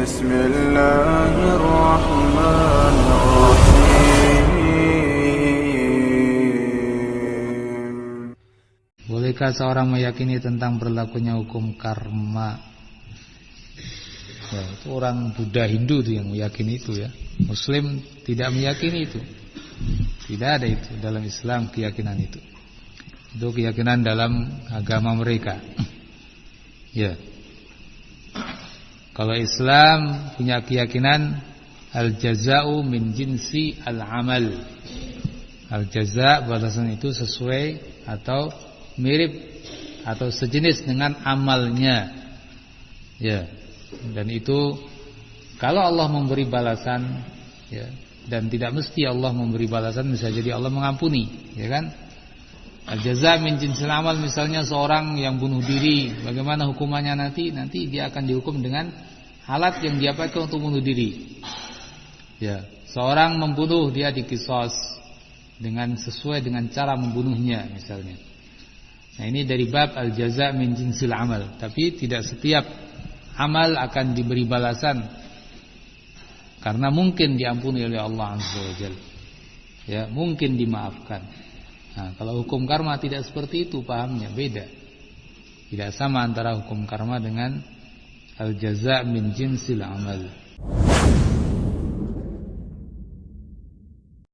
بسم الله الرحمن الرحيم. Bolehkah seorang meyakini tentang berlakunya hukum karma? Ya, itu orang Buddha Hindu itu yang meyakini itu ya. Muslim tidak meyakini itu. Tidak ada itu dalam Islam keyakinan itu. Itu keyakinan dalam agama mereka. Ya. Kalau Islam punya keyakinan al-jaza'u min jinsi al-amal. Al-jaza' balasan itu sesuai atau mirip atau sejenis dengan amalnya. Ya. Dan itu kalau Allah memberi balasan ya, dan tidak mesti Allah memberi balasan, bisa jadi Allah mengampuni, ya kan? Al-jaza' min jinsil amal, misalnya seorang yang bunuh diri, bagaimana hukumannya nanti? Nanti dia akan dihukum dengan alat yang dia pakai untuk bunuh diri. Ya, seorang membunuh, dia dikisos dengan sesuai dengan cara membunuhnya misalnya. Nah, ini dari bab al-jaza' min jinsil amal. Tapi tidak setiap amal akan diberi balasan, karena mungkin diampuni oleh Allah Azza wa Jalla. Ya, mungkin dimaafkan. Nah, kalau hukum karma tidak seperti itu pahamnya, beda. Tidak sama antara hukum karma dengan al-jaza' min jinsil amal.